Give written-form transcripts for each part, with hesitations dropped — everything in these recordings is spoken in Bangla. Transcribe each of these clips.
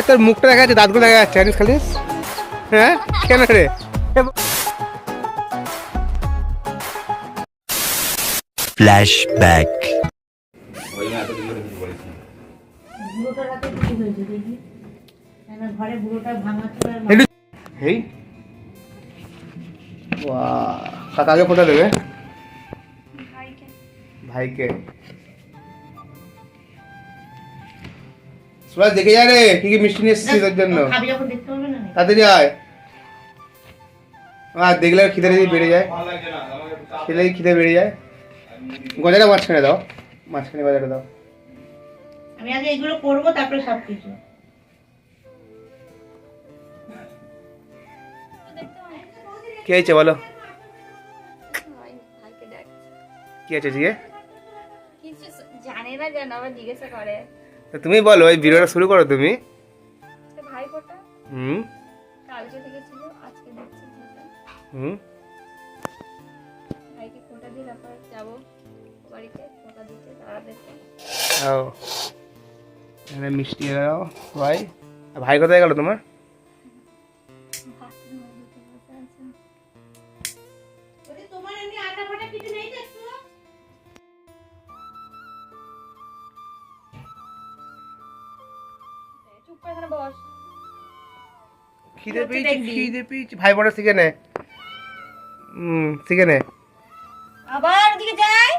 তোর মুখটা দেখা যাচ্ছে, দাঁতগুলো দেখা যাচ্ছে, জানিস খালি। হ্যাঁ কেন রে? ফ্ল্যাশব্যাক। কাকাকে ফোটা দেবে? ভাইকে। সুরাজ দেখে যা রে, কি কি মিষ্টি নিয়ে এসেছিস তোর জন্য। তাড়াতাড়ি আয়। আর দেখলে খিদে বেড়ে যায়, খেলে খিদে বেড়ে যায়। গজাটা মাঝখানে দাও, মাঝখানে গজাটা দাও। আমি আগে এগুলো করবো, তারপরে সবকিছু। কি হয়েছে বলো? কি আছে জিগে? কিছু জানে না, জানো আবার জিজ্ঞাসা করে। তুমি বলো, এই ভিডিওটা শুরু করো তুমি। ভাই ফোটা কালকে থেকে ছিল, আজকে দেখছি। ভাইকে ফোটা দিয়ে তারপর যাবো বাড়িতে ফোটা দিতে, তাদেরকে। ও এখানে মিষ্টি দাও ভাই। ভাই কোথায় গেল তোমার? খিদে পেয়েছি। ভাই বড় শিখে নে, শিখে নে। আবার ওদিকে যাই,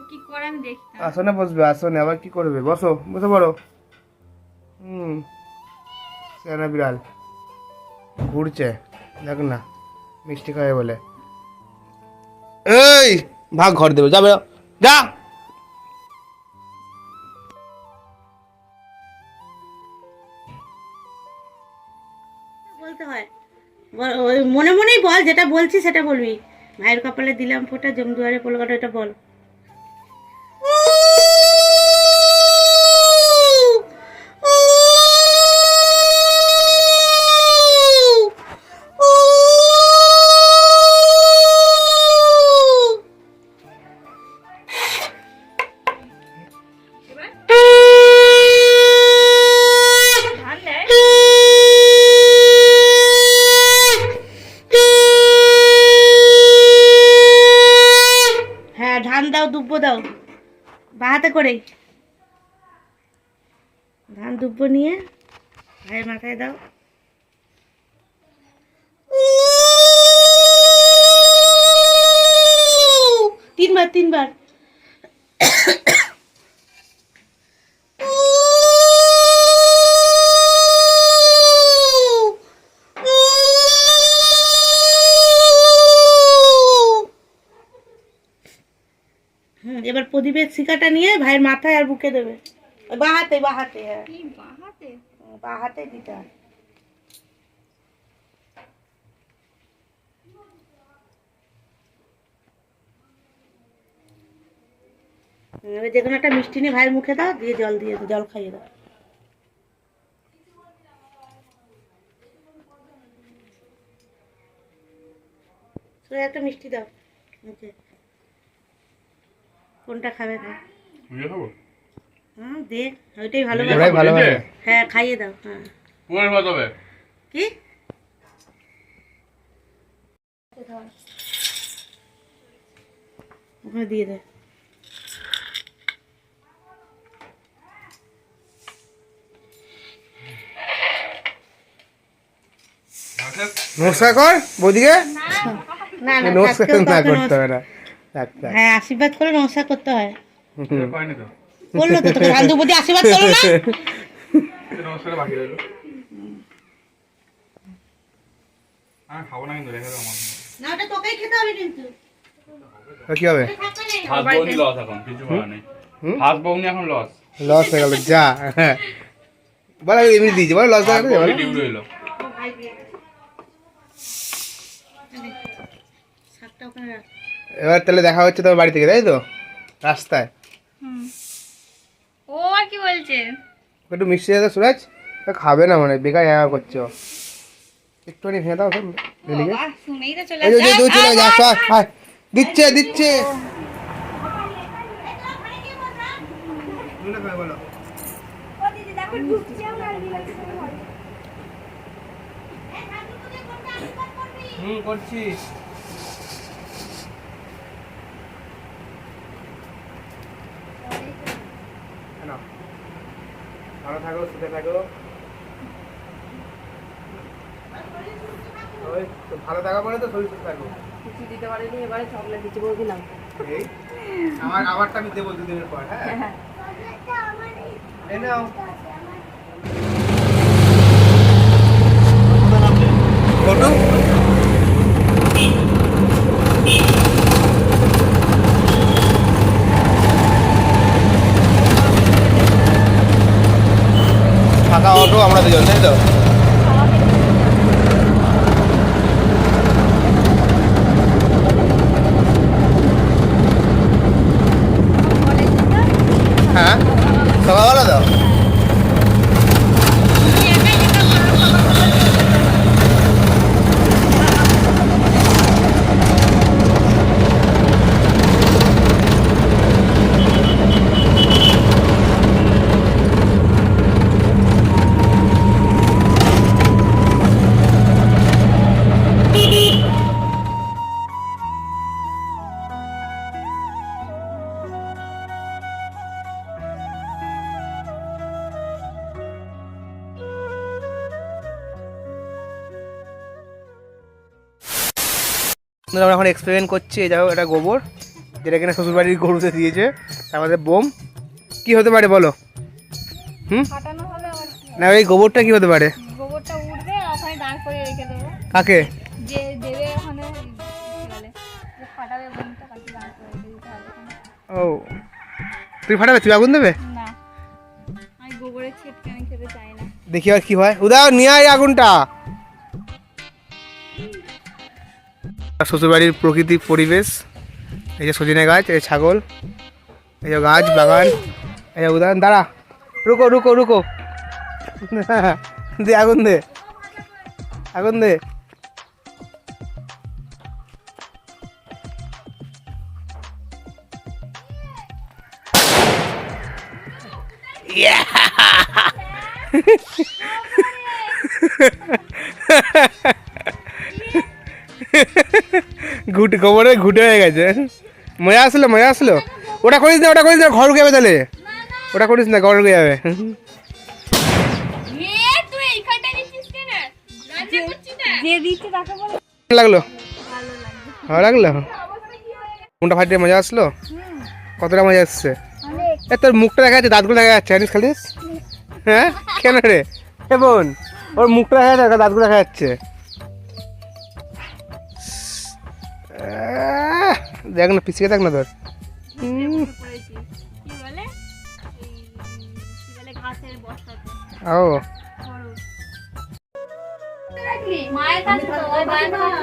কি করে আমি দেখি। আসনে বসবে, আসনে। আবার কি করবে? বসো, বসে পড়ো। সেনা বিড়াল ঘুরছে, দেখ না, মিষ্টি খাবে বলে। এই ভাগ, ঘর দেবে, যাবে যা। বলতে হয়, মনে মনেই বল, যেটা বলছি সেটা বলবি। ভাইয়ের কপালে দিলাম ফোঁটা, জমদুয়ারে পড়লো কাটা, এটা বল। ধান দাও, দুব্ব দাও, বাহাতে করে ধান দুব্ব নিয়ে ভাইয়ের মাথায় দাও। তিনবার এবার প্রদীপের শিকাটা নিয়ে ভাইয়ের মাথায় আর বুকে দেবে। বাহাতে হ্যাঁ, বাহাতে দিতে হয়। যে কোনো একটা মিষ্টি নিয়ে ভাইয়ের মুখে দাও, দিয়ে জল খাইয়ে দাও। একটা মিষ্টি দাও মুখে। কোনটা খাবে না? দে, ওইটাই ভালো। হ্যাঁ খাইয়ে দাও। হ্যাঁ কি ওখানে দিয়ে দে। নমস্কার কর বৌদিকে। না নমস্কার না করতে হবে না। হ্যাঁ আশীর্বাদ করে নমস্কার করতে হয়। বললো তো তোকে রান্ধুপতি আশীর্বাদ করো না। না ওটা তোকেই খেতে হবে কিন্তু। কি হবে? লস হয়ে গেল যা। বল এমনি দিয়েছি, বল লস হয়ে গেল। এবার তাহলে দেখা হচ্ছে তোমার বাড়ি থেকে, তাই তো? রাস্তায় ও আর কি বলছে? একটু মিষ্টি আছে সুরাজ, খাবে না মানে, বেকার করছো। একটুখানি ভেঙে দাও তো রেলিকে। বাহ, শুনেই তো চলে এই যে আসছে। দুই চলে যাচ্ছে, আয় দিচ্ছে দিচ্ছে। বলো করছি। ভালো থাকো, সুখে থাকো। ওই তো ভালো থাকা বলে তো শরীর সুস্থ থাকো। কিছু দিতে পারিনি, এবারে চকলেট দিচ্ছি বলে দিলাম। এই আমারটা আমি দেবো 2 দিনের পর। হ্যাঁ এই নাও। ফটো ফাঁকা অটো, আমরা দুজন, তাই তো? হ্যাঁ সকালবেলা তো আমরা এখন এক্সপেরিমেন্ট করছি। এই যাও, এটা গোবর, যেটা কিনা শ্বশুরবাড়ির গরুতে দিয়েছে। আমাদের বোম কি হতে পারে বলো? ফাটানো হলে আবার কি হবে? না এই গোবরটা কি হতে পারে? গোবরটা উঠবে, ওখানে দাঁড় করে রেখে দেবো। কাকে? যে দেবে ওখানে কি বলে, যে ফাটাবে বোমটা, তাকে দাঁড় করে রেখে দিতে হবে ওখানে। ও তুই ফাটাবে? তুই আগুন দেবে? না, আমি গোবরের ছিটকে আমি খেতে চাই না। দেখি আর কি হয়। উদাও নিয়ে আয় আগুনটা। শ্বশুরবাড়ির প্রকৃতি পরিবেশ, এই যে সজনে গাছ, এই ছাগল, এই যে গাছ বাগান, এই যে উদাহরণ। দাঁড়া, রুকো রুকো রুকো, দে আগুন দে, আগুন দে। গোবরে ঘুটে হয়ে গেছে। মজা আসলো, মজা আসলো। ওটা করিস না, ওটা করিস না, ঘর ঢুকে যাবে তাহলে। ওটা করিস না, ঘর ঢুকে যাবে। লাগলো, ভালো লাগলো। কোনটা ফাটিয়ে মজা আসলো? কতটা মজা আসছে? এ তোর মুখটা দেখা যাচ্ছে, দাঁতগুলো দেখা যাচ্ছে, জানিস খালিস? হ্যাঁ কেন রে? এ বোন, ওর মুখটা দেখা যাচ্ছে, দাঁতগুলো দেখা যাচ্ছে। দেখ না, পিছিয়ে দেখ না তোর। ও মায়ের কাছে তো ওই মায়ের কাছে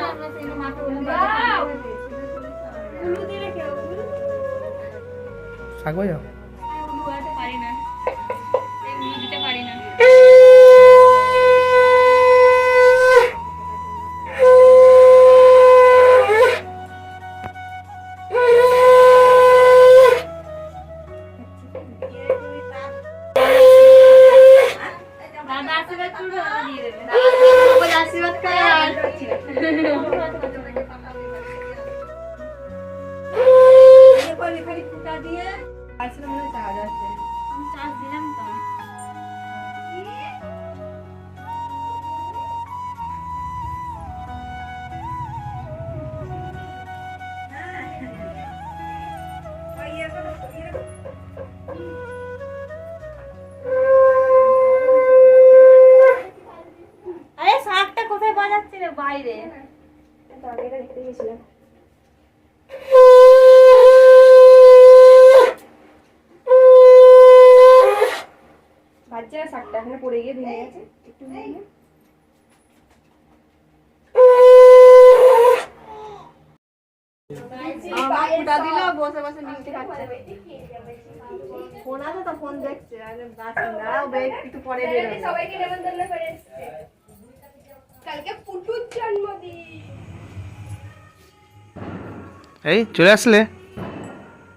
থাকবো যাও। পারি না, দিতে পারি না। দাদা আশীর্বাদ করবে, দাদা দিয়ে দেবে। আশীর্বাদ করে চার্জ দিলাম তো। আরে শাকটা কোথায় বাজাচ্ছে রে? বাইরে। বাচ্চারা শাকটা এখানে পড়ে গিয়ে ভেঙে গেছে, একটু ভেঙে। ফুটা দিল, বসে বসে মিষ্টি খাচ্ছে। ফোন আছে তো, ফোন দেখছে। আরে গাছ দাঁড়াও, একটু পরে বেরোবে। কালকে পুটুর জন্মদিন। এই চলে আসলে?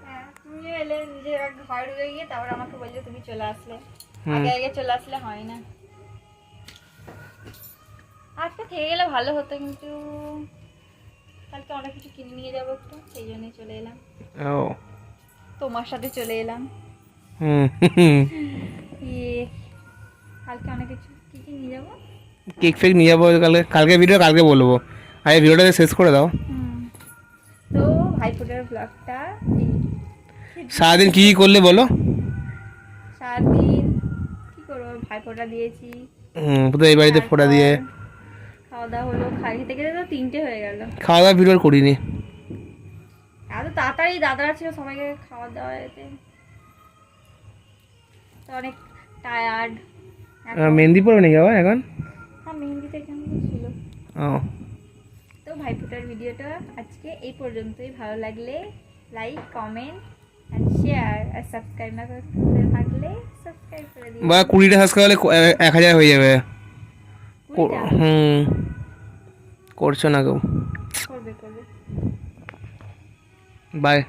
হ্যাঁ, তুমি এলে নিজের ঘর ঢুকে গিয়ে তারপর আমাকে বললে তুমি চলে আসলে। হুম। আগে আগে চলে আসলে হয় না। আজকে থেকে গেলে ভালো হতো, কিন্তু কালকে অনেক কিছু কিনে নিয়ে যাবো একটু, সেই জন্যই চলে এলাম। ও তোমার সাথে চলে এলাম। হুম। ইয়ে, কালকে অনেক কিছু কি কি নিয়ে যাবো। কেক ফেক নিয়ে যাবো কালকে, কালকে ভিডিও কালকে বলবো। আরে ভিডিওটা শেষ করে দাও। তো ভাইফোঁটার ব্লগটা সারাদিন কি কি করলে বলো? সারাদিন কি করবো, ভাইফোঁটা দিয়েছি, কোথায় এই বাড়িতে ফোটা দিয়ে তারপর খাওয়া দাওয়া হলো, খেতে খেতে তো 3টে হয়ে গেল। খাওয়া দাওয়া ভিডিও করিনি। এত তাড়াতাড়ি দাদারা ছিল, সবাইকে খাওয়া দাওয়া এতে তো অনেক টায়ার্ড। মেহেন্দি পরে নাকি আবার এখন? হ্যাঁ, মেহেন্দিতে এখানে ছিল। ও তো ভাইফোঁটার ভিডিওটা আজকে এই পর্যন্তই। ভালো লাগলে লাইক, কমেন্ট অ্যান্ড শেয়ার, আর সাবস্ক্রাইব না করতে থাকলে সাবস্ক্রাইব করে দিও। বা 20টা সাবস্ক্রাইব হলে 1000 হয়ে যাবে। 20টা? করছো না কেউ। করবে করবে। বাই।